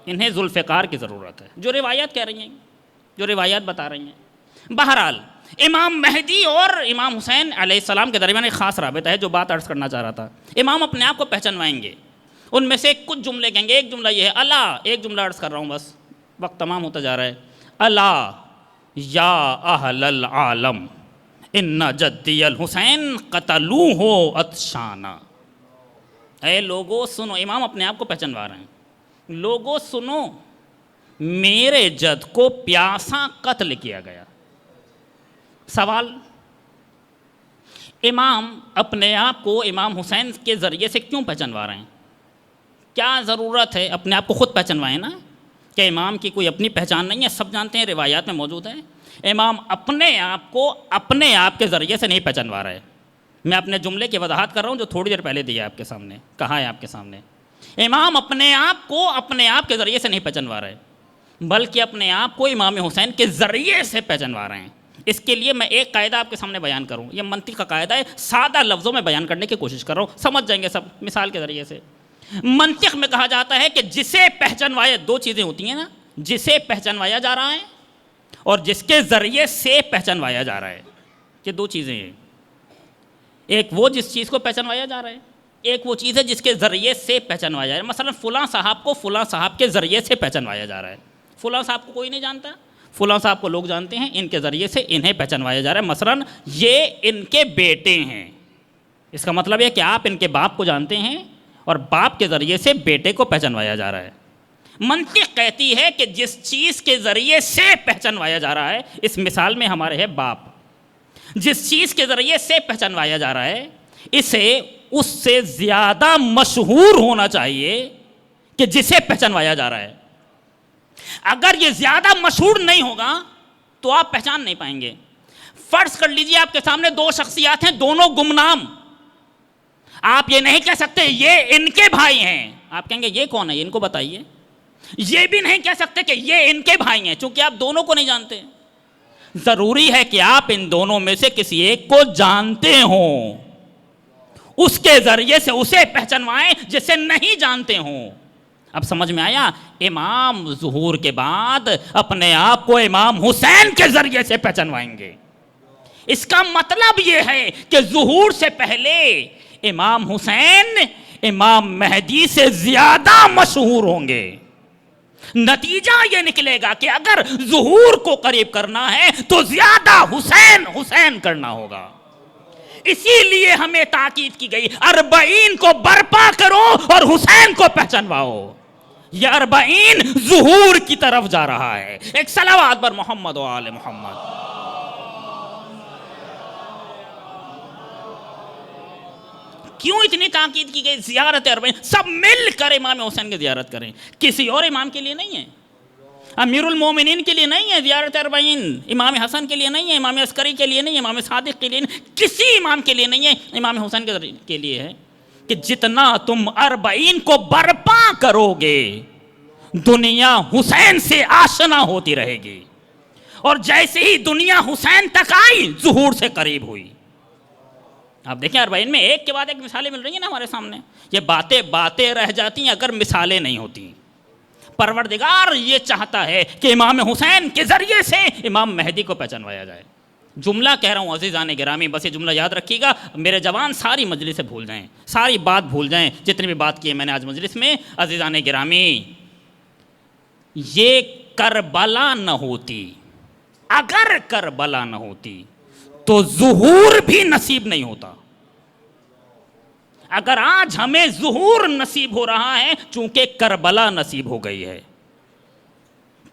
Speaker 1: انہیں ذوالفقار کی ضرورت ہے, جو روایات کہہ رہی ہیں, جو روایات بتا رہی ہیں. بہرحال امام مہدی اور امام حسین علیہ السلام کے درمیان ایک خاص رابطہ ہے جو بات عرض کرنا چاہ رہا تھا. امام اپنے آپ کو پہچانوائیں گے, ان میں سے کچھ جملے کہیں گے. ایک جملہ یہ ہے اللہ, ایک جملہ عرض کر رہا ہوں بس, وقت تمام ہوتا جا رہا ہے. اللہ یا اہل العالم ان جدی الحسین قتلوہ عطشانا. اے لوگو سنو, امام اپنے آپ کو پہچانوا رہے ہیں. لوگو سنو, میرے جد کو پیاسا قتل کیا گیا. سوال, امام اپنے آپ کو امام حسین کے ذریعے سے کیوں پہچانوا رہے ہیں؟ کیا ضرورت ہے؟ اپنے آپ کو خود پہچانوائیں نا, کہ امام کی کوئی اپنی پہچان نہیں ہے, سب جانتے ہیں, روایات میں موجود ہے. امام اپنے آپ کو اپنے آپ کے ذریعے سے نہیں پہچانوا رہے. میں اپنے جملے کی وضاحت کر رہا ہوں جو تھوڑی دیر پہلے دیا آپ کے سامنے, کہا ہے آپ کے سامنے. امام اپنے آپ کو اپنے آپ کے ذریعے سے نہیں پہچانوا رہے بلکہ اپنے آپ کو امام حسین کے ذریعے سے پہچانوا رہے ہیں. اس کے لیے میں ایک قاعدہ آپ کے سامنے بیان کروں. یہ منطق کا قاعدہ ہے, سادہ لفظوں میں بیان کرنے کی کوشش کر رہا ہوں, سمجھ جائیں گے سب مثال کے ذریعے سے. منطق میں کہا جاتا ہے کہ جسے پہچانوایا, دو چیزیں ہوتی ہیں نا, جسے پہچانوایا جا رہا ہے اور جس کے ذریعے سے پہچانوایا جا رہا ہے. یہ دو چیزیں ہیں. ایک وہ جس چیز کو پہچانوایا جا رہا ہے, ایک وہ چیز ہے جس کے ذریعے سے پہچانوایا جا رہا ہے. مثلا فلاں صاحب کو فلاں صاحب کے ذریعے سے پہچانوایا جا رہا ہے. فلاں صاحب کو کوئی نہیں جانتا, فلاں صاحب کو لوگ جانتے ہیں, ان کے ذریعے سے انہیں پہچانوایا جا رہا ہے. مثلا یہ ان کے بیٹے ہیں, اس کا مطلب ہے کہ آپ ان کے باپ کو جانتے ہیں اور باپ کے ذریعے سے بیٹے کو پہچانوایا جا رہا ہے. منطق کہتی ہے کہ جس چیز کے ذریعے سے پہچانوایا جا رہا ہے, اس مثال میں ہمارے ہے باپ, جس چیز کے ذریعے سے پہچانوایا جا رہا ہے اسے اس سے زیادہ مشہور ہونا چاہیے کہ جسے پہچانوایا جا رہا ہے. اگر یہ زیادہ مشہور نہیں ہوگا تو آپ پہچان نہیں پائیں گے. فرض کر لیجئے آپ کے سامنے دو شخصیات ہیں, دونوں گمنام. آپ یہ نہیں کہہ سکتے یہ ان کے بھائی ہیں, آپ کہیں گے یہ کون ہے, ان کو بتائیے. یہ بھی نہیں کہہ سکتے کہ یہ ان کے بھائی ہیں, چونکہ آپ دونوں کو نہیں جانتے. ضروری ہے کہ آپ ان دونوں میں سے کسی ایک کو جانتے ہوں, اس کے ذریعے سے اسے پہچانوائیں جسے نہیں جانتے ہوں. اب سمجھ میں آیا؟ امام ظہور کے بعد اپنے آپ کو امام حسین کے ذریعے سے پہچانوائیں گے. اس کا مطلب یہ ہے کہ ظہور سے پہلے امام حسین امام مہدی سے زیادہ مشہور ہوں گے. نتیجہ یہ نکلے گا کہ اگر ظہور کو قریب کرنا ہے تو زیادہ حسین حسین کرنا ہوگا. اسی لیے ہمیں تاکید کی گئی 40 کو برپا کرو اور حسین کو پہچانواؤ. یہ 40 ظہور کی طرف جا رہا ہے. ایک صلوات بر محمد و آل محمد. کیوں اتنی تاکید کی گئی؟ زیارت 40 سب مل کر امام حسین کی زیارت کریں, کسی اور امام کے لیے نہیں ہے, امیر المومنین کے لیے نہیں ہے زیارت 40, امام حسن کے لیے نہیں ہے, امام عسکری کے لیے نہیں ہے, امام صادق کے لیے نہیں, کسی امام کے لیے نہیں ہے, امام حسین کے لیے ہے کہ جتنا تم 40 کو برپا کرو گے دنیا حسین سے آشنا ہوتی رہے گی, اور جیسے ہی دنیا حسین تک آئی ظہور سے قریب ہوئی. آپ دیکھیں 40 میں ایک کے بعد ایک مثالیں مل رہی ہیں نا ہمارے سامنے. یہ باتیں رہ جاتی ہیں اگر مثالیں نہیں ہوتی. پروردگار یہ چاہتا ہے کہ امام حسین کے ذریعے سے امام مہدی کو پہچانوایا جائے. جملہ کہہ رہا ہوں عزیزان گرامی, بس یہ جملہ یاد رکھیے گا, میرے جوان ساری مجلس سے بھول جائیں, ساری بات بھول جائیں جتنی بھی بات کی ہے میں نے آج مجلس میں. عزیزان گرامی, یہ کربلا نہ ہوتی, اگر کربلا نہ ہوتی تو ظہور بھی نصیب نہیں ہوتا. اگر آج ہمیں ظہور نصیب ہو رہا ہے چونکہ کربلا نصیب ہو گئی ہے,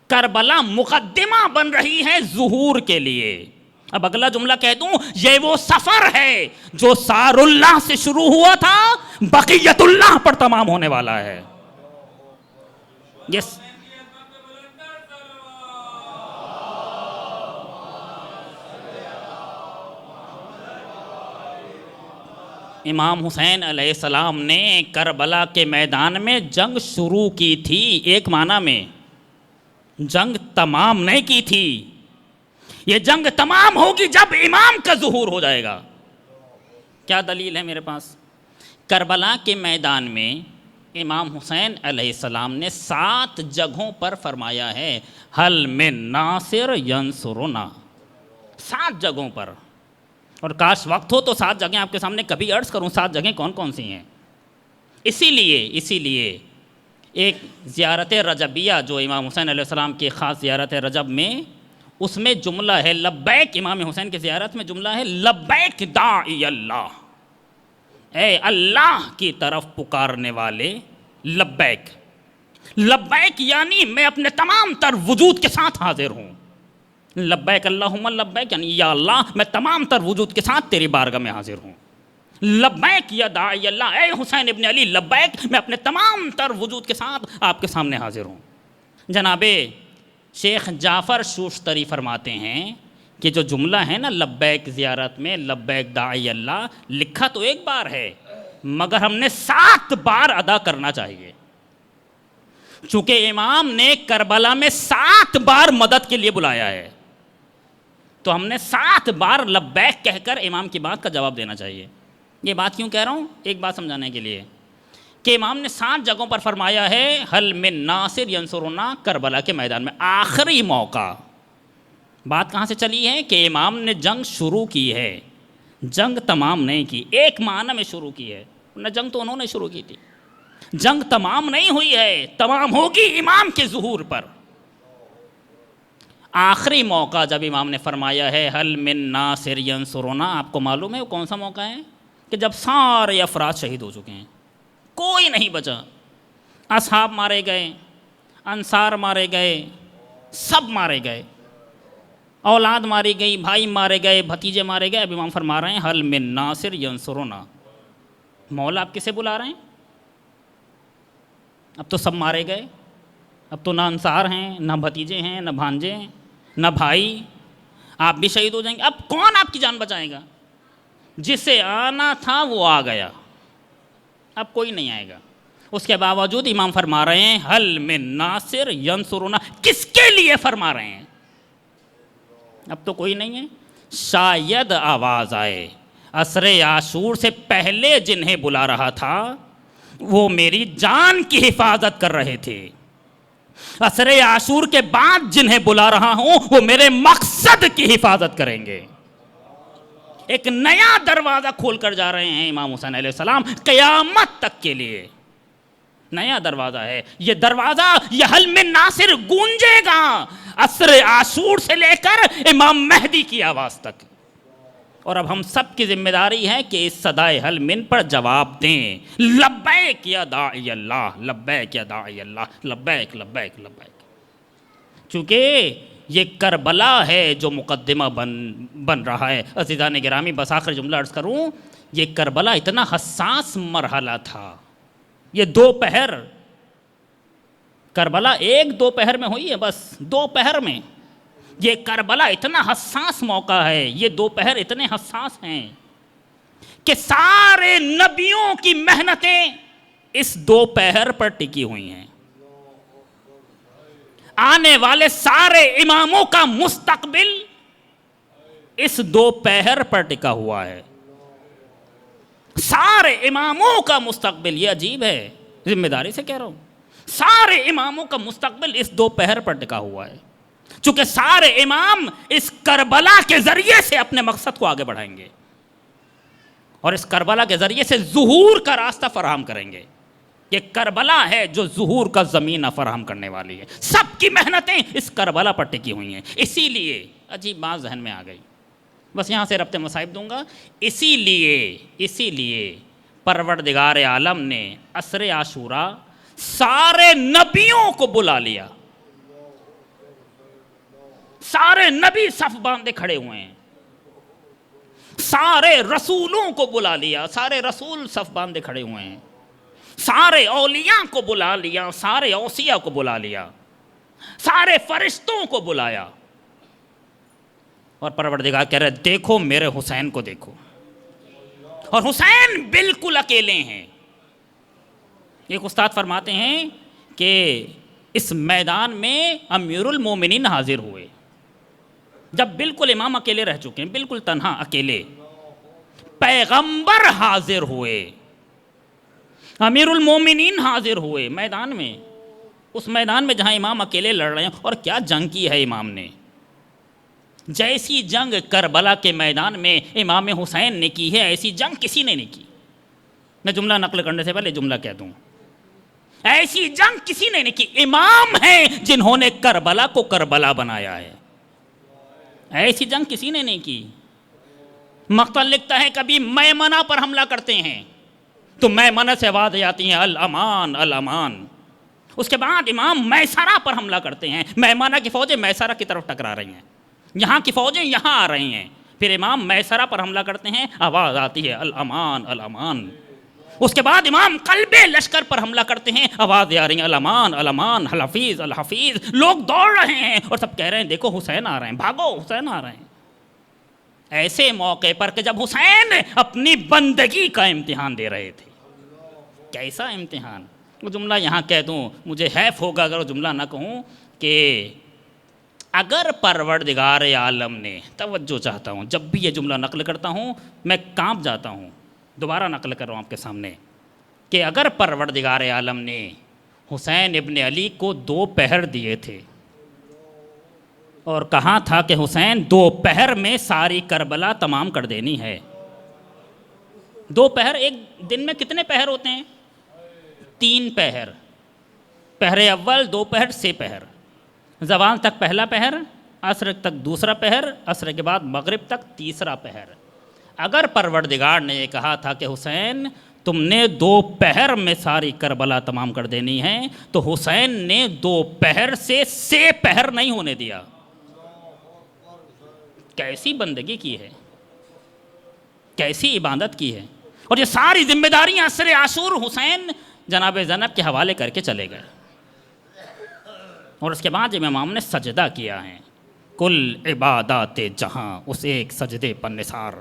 Speaker 1: کربلا مقدمہ بن رہی ہے ظہور کے لیے. اب اگلا جملہ کہہ دوں, یہ وہ سفر ہے جو سار اللہ سے شروع ہوا تھا بقیت اللہ پر تمام ہونے والا ہے. یس امام حسین علیہ السلام نے کربلا کے میدان میں جنگ شروع کی تھی, ایک معنی میں جنگ تمام نہیں کی تھی. یہ جنگ تمام ہوگی جب امام کا ظہور ہو جائے گا. کیا دلیل ہے میرے پاس؟ کربلا کے میدان میں امام حسین علیہ السلام نے 7 جگہوں پر فرمایا ہے حل من ناصر ینصرنا, 7 جگہوں پر. اور کاش وقت ہو تو 7 جگہیں آپ کے سامنے کبھی عرض کروں 7 جگہیں کون کون سی ہیں. اسی لیے ایک زیارت رجبیہ جو امام حسین علیہ السلام کی خاص زیارت رجب میں, اس میں جملہ ہے لبیک. امام حسین کی زیارت میں جملہ ہے لبیک داعی اللہ, اے اللہ کی طرف پکارنے والے لبیک. لبیک یعنی میں اپنے تمام تر وجود کے ساتھ حاضر ہوں. لبیک اللہم لبیک یعنی یا اللہ میں تمام تر وجود کے ساتھ تیری بارگاہ میں حاضر ہوں. لبیک یا داعی اللہ, اے حسین ابن علی لبیک میں اپنے تمام تر وجود کے ساتھ آپ کے سامنے حاضر ہوں. جناب شیخ جعفر شوشتری فرماتے ہیں کہ جو جملہ ہے نا لبیک زیارت میں لبیک داعی اللہ, لکھا تو ایک بار ہے مگر ہم نے 7 بار ادا کرنا چاہیے. چونکہ امام نے کربلا میں 7 بار مدد کے لیے بلایا ہے تو ہم نے 7 بار لبیک کہہ کر امام کی بات کا جواب دینا چاہیے. یہ بات کیوں کہہ رہا ہوں؟ ایک بات سمجھانے کے لیے کہ امام نے 7 جگہوں پر فرمایا ہے حل من ناصر ینصرنا, کربلا کے میدان میں آخری موقع بات کہاں سے چلی ہے کہ امام نے جنگ شروع کی ہے، جنگ تمام نہیں کی، ایک معنی میں شروع کی ہے، نہ جنگ تو انہوں نے شروع کی تھی، جنگ تمام نہیں ہوئی ہے، تمام ہوگی امام کے ظہور پر۔ آخری موقع جب امام نے فرمایا ہے حل من ناصر ینصرنا، آپ کو معلوم ہے وہ کون سا موقع ہے؟ کہ جب سارے افراد شہید ہو چکے ہیں، کوئی نہیں بچا، اصحاب مارے گئے، انصار مارے گئے، سب مارے گئے، اولاد ماری گئی، بھائی مارے گئے، بھتیجے مارے گئے۔ اب امام فرما رہے ہیں حل من ناصر ینصرنا، مولا آپ کسے بلا رہے ہیں؟ اب تو سب مارے گئے، اب تو نہ انصار ہیں، نہ بھتیجے ہیں، نہ بھانجے ہیں، نہ بھائی، آپ بھی شہید ہو جائیں گے۔ اب کون آپ کی جان بچائے گا؟ جسے آنا تھا وہ آ گیا، اب کوئی نہیں آئے گا۔ اس کے باوجود امام فرما رہے ہیں حل من ناصر ینصرنا، کس کے لیے فرما رہے ہیں؟ اب تو کوئی نہیں ہے، شاید آواز آئے، عصر عاشور سے پہلے جنہیں بلا رہا تھا وہ میری جان کی حفاظت کر رہے تھے، عصر عاشور کے بعد جنہیں بلا رہا ہوں وہ میرے مقصد کی حفاظت کریں گے۔ ایک نیا دروازہ کھول کر جا رہے ہیں امام حسین علیہ السلام قیامت تک کے لیے، نیا دروازہ ہے یہ دروازہ، یہ حل من ناصر گونجے گا عصر عاشور سے لے کر امام مہدی کی آواز تک۔ اور اب ہم سب کی ذمہ داری ہے کہ اس صدائے حل من پر جواب دیں، لبیک یا داعی اللہ، لبیک یا داعی اللہ، لبیک لبیک لبیک۔ چونکہ یہ کربلا ہے جو مقدمہ بن رہا ہے۔ عزیزان گرامی، بس آخر جملہ عرض کروں، یہ کربلا اتنا حساس مرحلہ تھا، یہ دوپہر، کربلا ایک دوپہر میں ہوئی ہے، بس دوپہر میں، یہ کربلا اتنا حساس موقع ہے، یہ دوپہر اتنے حساس ہیں کہ سارے نبیوں کی محنتیں اس دوپہر پر ٹکی ہوئی ہیں، آنے والے سارے اماموں کا مستقبل اس دوپہر پر ٹکا ہوا ہے، سارے اماموں کا مستقبل، یہ عجیب ہے، ذمہ داری سے کہہ رہا ہوں، سارے اماموں کا مستقبل اس دوپہر پر ٹکا ہوا ہے، چونکہ سارے امام اس کربلا کے ذریعے سے اپنے مقصد کو آگے بڑھائیں گے اور اس کربلا کے ذریعے سے ظہور کا راستہ فراہم کریں گے۔ یہ کربلا ہے جو ظہور کا زمینہ فراہم کرنے والی ہے، سب کی محنتیں اس کربلا پر ٹکی ہوئی ہیں۔ اسی لیے عجیب بات ذہن میں آ گئی، بس یہاں سے ربط مصائب دوں گا، اسی لیے پروردگار عالم نے عصر عاشورہ سارے نبیوں کو بلا لیا، سارے نبی صف باندھے کھڑے ہوئے ہیں، سارے رسولوں کو بلا لیا، سارے رسول صف باندھے کھڑے ہوئے ہیں، سارے اولیاء کو بلا لیا، سارے اوصیاء کو بلا لیا، سارے فرشتوں کو بلایا، اور پروردگار کہہ رہے دیکھو میرے حسین کو دیکھو، اور حسین بالکل اکیلے ہیں۔ ایک استاد فرماتے ہیں کہ اس میدان میں امیر المومنین حاضر ہوئے، جب بالکل امام اکیلے رہ چکے ہیں، بالکل تنہا اکیلے، پیغمبر حاضر ہوئے، امیر المومنین حاضر ہوئے میدان میں، اس میدان میں جہاں امام اکیلے لڑ رہے ہیں، اور کیا جنگ کی ہے امام نے، جیسی جنگ کربلا کے میدان میں امام حسین نے کی ہے ایسی جنگ کسی نے نہیں کی۔ میں جملہ نقل کرنے سے پہلے جملہ کہہ دوں، ایسی جنگ کسی نے نہیں کی، امام ہیں جنہوں نے کربلا کو کربلا بنایا ہے، ایسی جنگ کسی نے نہیں کی۔ مقتل لکھتا ہے کبھی میمنہ پر حملہ کرتے ہیں تو میمنہ سے آوازیں آتی ہیں الامان الامان، اس کے بعد امام میسرہ پر حملہ کرتے ہیں، میمنہ کی فوجیں میسرہ کی طرف ٹکرا رہی ہیں، یہاں کی فوجیں یہاں آ رہی ہیں، پھر امام میسرہ پر حملہ کرتے ہیں، آواز آتی ہے الامان الامان، اس کے بعد امام قلب لشکر پر حملہ کرتے ہیں، آواز آ رہی ہیں الامان الامان الحفیظ الحفیظ، لوگ دوڑ رہے ہیں اور سب کہہ رہے ہیں دیکھو حسین آ رہے ہیں، بھاگو حسین آ رہے ہیں۔ ایسے موقع پر کہ جب حسین اپنی بندگی کا امتحان دے رہے تھے، کیسا امتحان، وہ جملہ یہاں کہہ دوں، مجھے حیف ہوگا اگر وہ جملہ نہ کہوں کہ اگر پروردگار عالم نے، توجہ چاہتا ہوں جب بھی یہ جملہ نقل کرتا ہوں میں کانپ جاتا ہوں، دوبارہ نقل کر رہا ہوں آپ کے سامنے، کہ اگر پروردگار عالم نے حسین ابن علی کو 2 پہر دیے تھے، اور کہا تھا کہ حسین دوپہر میں ساری کربلا تمام کر دینی ہے. دوپہر، ایک دن میں کتنے پہر ہوتے ہیں؟ 3 پہر. پہر اول، دوپہر، سے پہر. زوال تک پہلا پہر، عصر تک دوسرا پہر، عصر کے بعد مغرب تک تیسرا پہر. اگر پروردگار نے یہ کہا تھا کہ حسین تم نے دوپہر میں ساری کربلا تمام کر دینی ہے، تو حسین نے دوپہر سے پہر نہیں ہونے دیا. کیسی بندگی کی ہے، کیسی عبادت کی ہے. اور یہ ساری ذمہ داریاں عصر عاشور حسین جناب زینب کے حوالے کر کے چلے گئے. اور اس کے بعد جب امام نے سجدہ کیا ہے، کل عبادات جہاں اس ایک سجدے پر نثار،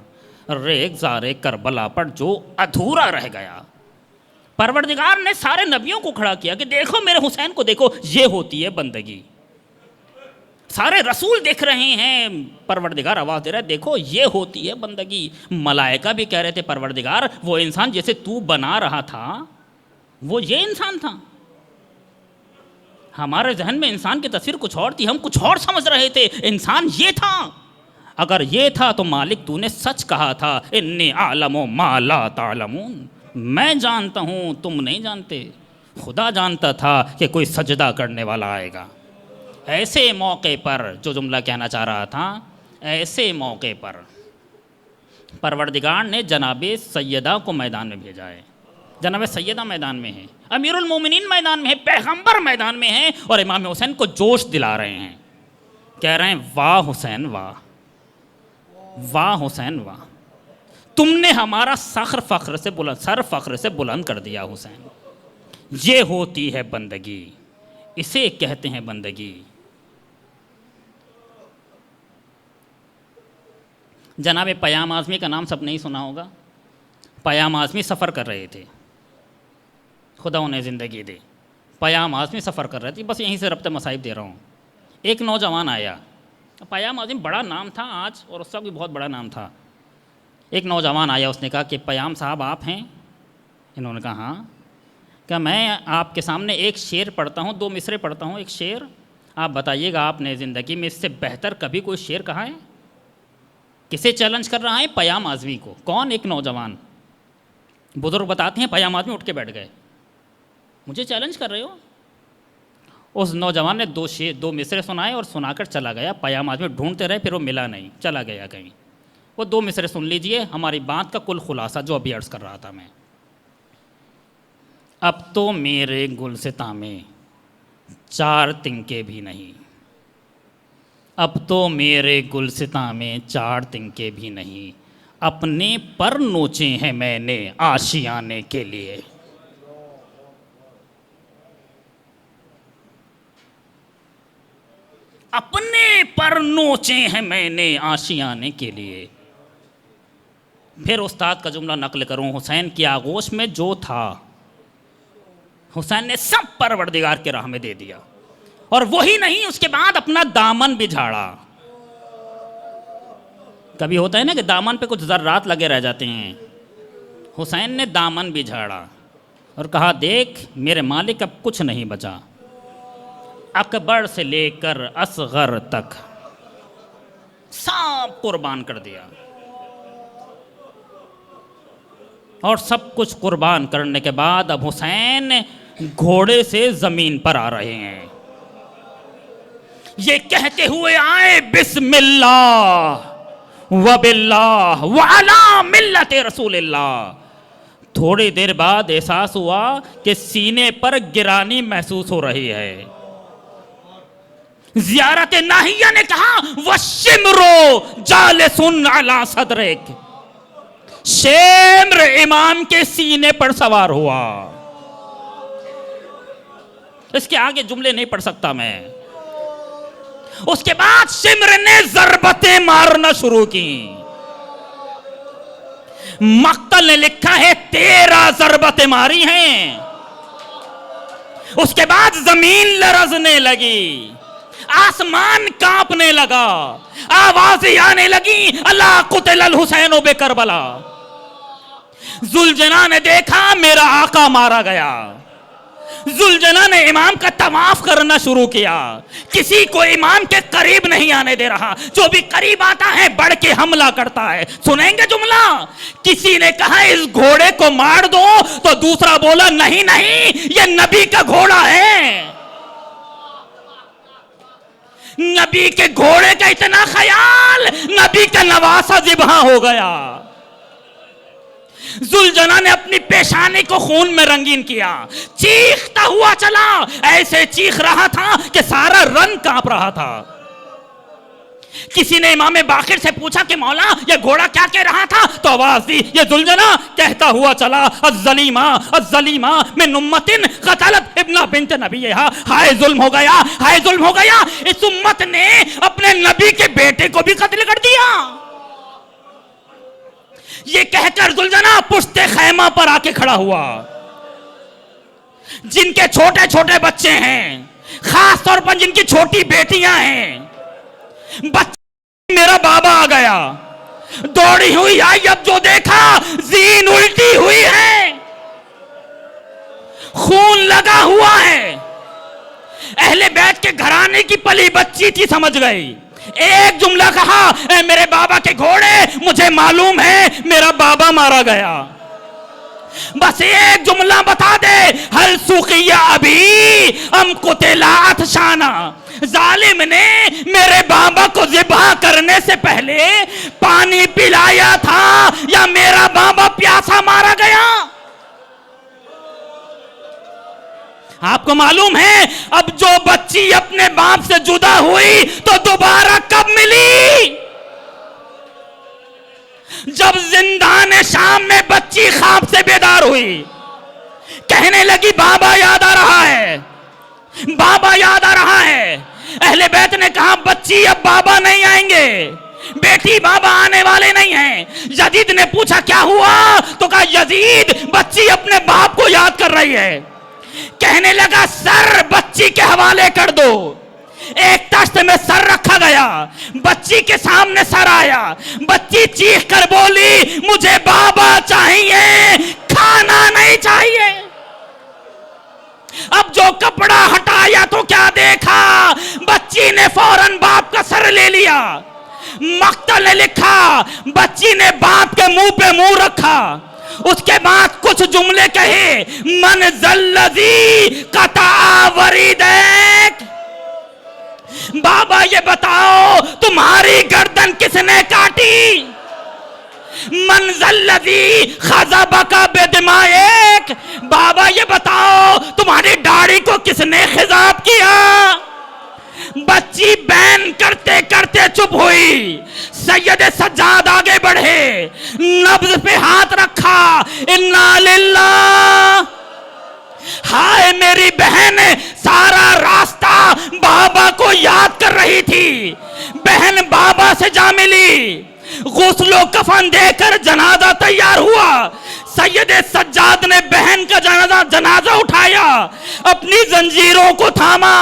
Speaker 1: ریگزار کربلا پر جو ادھورا رہ گیا. پروردگار نے سارے نبیوں کو کھڑا کیا کہ دیکھو میرے حسین کو، دیکھو یہ ہوتی ہے بندگی. سارے رسول دیکھ رہے ہیں، پروردگار آواز دے رہا ہے دیکھو یہ ہوتی ہے بندگی. ملائکہ بھی کہہ رہے تھے پروردگار وہ انسان جیسے تو بنا رہا تھا وہ یہ انسان تھا. ہمارے ذہن میں انسان کی تصویر کچھ اور تھی، ہم کچھ اور سمجھ رہے تھے، انسان یہ تھا. اگر یہ تھا تو مالک تو نے سچ کہا تھا، انی اعلم ما لا تعلمون، میں جانتا ہوں تم نہیں جانتے. خدا جانتا تھا کہ کوئی سجدہ کرنے والا آئے گا. ایسے موقع پر جو جملہ کہنا چاہ رہا تھا، ایسے موقع پر پروردگار نے جناب سیدہ کو میدان میں بھیجا ہے. جناب سیدہ میدان میں ہے، امیر المومنین میدان میں ہے، پیغمبر میدان میں ہے، اور امام حسین کو جوش دلا رہے ہیں. کہہ رہے ہیں واہ حسین واہ، واہ حسین واہ، تم نے ہمارا سر فخر سے بلند کر دیا حسین. یہ ہوتی ہے بندگی، اسے کہتے ہیں بندگی. جناب پیام اعظمی کا نام سب نہیں سنا ہوگا. پیام اعظمی سفر کر رہے تھے، خدا انہیں زندگی دے. پیام اعظمی سفر کر رہے تھے، بس یہیں سے ربط مصائب دے رہا ہوں. ایک نوجوان آیا، پیام اعظمی بڑا نام تھا آج، اور اس وقت بھی بہت بڑا نام تھا. ایک نوجوان آیا، اس نے کہا کہ پیام صاحب آپ ہیں؟ انہوں نے کہا ہاں. کہ میں آپ کے سامنے ایک شعر پڑھتا ہوں، 2 مصرے پڑھتا ہوں، ایک شعر آپ بتائیے گا آپ نے زندگی میں اس سے بہتر کبھی کوئی شعر کہا ہے؟ کسے چیلنج کر رہا ہے؟ پیام اعظمی کو. کون؟ ایک نوجوان. بزرگ بتاتے ہیں پیام اعظمی اٹھ کے بیٹھ گئے. مجھے چیلنج کر رہے ہو؟ اس نوجوان نے 2 مصرے سنائے اور سنا کر چلا گیا. پیام اعظمی ڈھونڈتے رہے، پھر وہ ملا نہیں، چلا گیا کہیں. وہ 2 مصرے سن لیجئے، ہماری بات کا کل خلاصہ جو ابھی عرض کر رہا تھا میں. اب تو میرے گلستاں میں 4 تنکے بھی نہیں، اب تو میرے گلستاں میں 4 تنکے بھی نہیں، اپنے پر نوچے ہیں میں نے آشیانے کے لیے. اپنے پر نوچے ہیں میں نے آشیانے کے لیے. پھر استاد کا جملہ نقل کروں، حسین کی آغوش میں جو تھا حسین نے سب پروردگار کے راہ میں دے دیا. اور وہی نہیں، اس کے بعد اپنا دامن بھی جھاڑا. کبھی ہوتا ہے نا کہ دامن پہ کچھ ذرات لگے رہ جاتے ہیں. حسین نے دامن بھی جھاڑا اور کہا دیکھ میرے مالک اب کچھ نہیں بچا، اکبر سے لے کر اصغر تک سب قربان کر دیا. اور سب کچھ قربان کرنے کے بعد اب حسین گھوڑے سے زمین پر آ رہے ہیں. یہ کہتے ہوئے آئے بسم اللہ وباللہ وعلی ملت رسول اللہ. تھوڑی دیر بعد احساس ہوا کہ سینے پر گرانی محسوس ہو رہی ہے. زیارت ناہیہ نے کہا وَالشِّمْرُ جَالِسٌ عَلَى صَدْرِكَ، شمر امام کے سینے پر سوار ہوا. اس کے آگے جملے نہیں پڑھ سکتا میں. اس کے بعد شمر نے ضربتیں مارنا شروع کی. مقتل نے لکھا ہے 13 ضربتیں ماری ہیں. اس کے بعد زمین لرزنے لگی، آسمان کانپنے لگا، آوازیں آنے لگی اللہ قتل الحسین بکربلا. ذوالجناح نے دیکھا میرا آقا مارا گیا. ذوالجنا نے امام کا طواف کرنا شروع کیا، کسی کو امام کے قریب نہیں آنے دے رہا، جو بھی قریب آتا ہے بڑھ کے حملہ کرتا ہے۔ سنیں گے جملہ، کسی نے کہا اس گھوڑے کو مار دو تو دوسرا بولا نہیں نہیں یہ نبی کا گھوڑا ہے۔ نبی کے گھوڑے کا اتنا خیال، نبی کا نواسہ ذبح ہو گیا۔ ذوالجنا نے اپنی پیشانی کو خون میں رنگین کیا، چیختا ہوا چلا، ایسے چیخ رہا تھا کہ سارا رن کانپ رہا تھا۔ کسی نے امام باقر سے پوچھا کہ مولا یہ گھوڑا کیا کہہ رہا تھا؟ تو آواز دی، یہ ذوالجنا کہتا ہوا چلا، الظلیمہ الظلیمہ من امت قتلت ابن بنت نبیہا، ہائے ظلم ہو گیا، ہائے ظلم ہو گیا، اس امت نے اپنے نبی کے بیٹے کو بھی قتل کر دیا۔ یہ کہہ کر ذوالجنا پشت خیمہ پر آ کے کھڑا ہوا۔ جن کے چھوٹے چھوٹے بچے ہیں، خاص طور پر جن کی چھوٹی بیٹیاں ہیں، بچہ میرا بابا آ گیا، دوڑی ہوئی آئی، اب جو دیکھا زین الٹی ہوئی ہے، خون لگا ہوا ہے۔ اہل بیت کے گھرانے کی پلی بچی تھی، سمجھ گئی، ایک جملہ کہا، اے میرے بابا کے گھوڑے، مجھے معلوم ہے میرا بابا مارا گیا۔ بس ایک جملہ بتا دے، ہل سقی ابی ام قتل عطشانا، ظالم نے میرے بابا کو ذبح کرنے سے پہلے پانی پلایا تھا یا میرا بابا پیاسا مارا گیا؟ آپ کو معلوم ہے اب جو بچی اپنے باپ سے جدا ہوئی تو دوبارہ کب ملی؟ جب زندان شام میں بچی خواب سے بیدار ہوئی، کہنے لگی بابا یاد آ رہا ہے، بابا یاد آ رہا ہے۔ اہل بیت نے کہا بچی اب بابا نہیں آئیں گے، بیٹی بابا آنے والے نہیں ہیں۔ یزید نے پوچھا کیا ہوا؟ تو کہا یزید بچی اپنے باپ کو یاد کر رہی ہے۔ کہنے لگا سر بچی کے حوالے کر دو۔ ایک تخت میں سر رکھا گیا، بچی کے سامنے سر آیا، بچی چیخ کر بولی مجھے بابا چاہیے، کھانا نہیں چاہیے۔ اب جو کپڑا ہٹایا تو کیا دیکھا؟ بچی نے فوراً باپ کا سر لے لیا۔ مقتل نے لکھا، بچی نے باپ کے منہ پہ منہ رکھا، اس کے بعد کچھ جملے کہے، من ذلذی قطع وریدک، بابا یہ بتاؤ تمہاری گردن کس نے کاٹی؟ من ذلذی خضبک بدمائک، بابا یہ بتاؤ تمہاری داڑھی کو کس نے خضاب کیا؟ بچی بین کرتے کرتے چپ ہوئی۔ سید سجاد آگے بڑھے، نبض پہ ہاتھ رکھا، انا للہ، ہائے میری بہن سارا راستہ بابا کو یاد کر رہی تھی۔ بہن بابا سے جا ملی، غسل و کفن دے کر جنازہ تیار ہوا۔ سید سجاد نے بہن کا جنازہ اٹھایا، اپنی زنجیروں کو تھاما،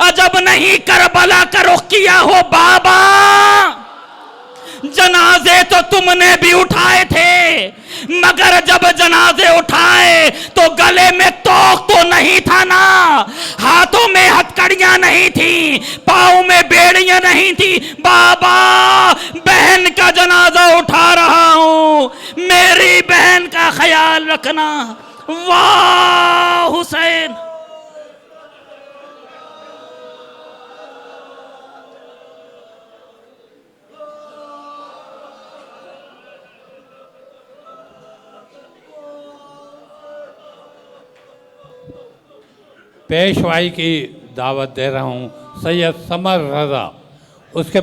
Speaker 1: عجب نہیں کربلا کا رخ کیا ہو بابا، جنازے تو تم نے بھی اٹھائے تھے، مگر جب جنازے اٹھائے تو گلے میں توق تو نہیں تھا نا، ہاتھوں میں ہتھکڑیاں نہیں تھی، پاؤں میں بیڑیاں نہیں تھی۔ بابا بہن کا جنازہ اٹھا رہا ہوں، میری بہن کا خیال رکھنا۔ واہ حسین!
Speaker 2: پیشوائی کی دعوت دے رہا ہوں، سید سمر رضا، اس کے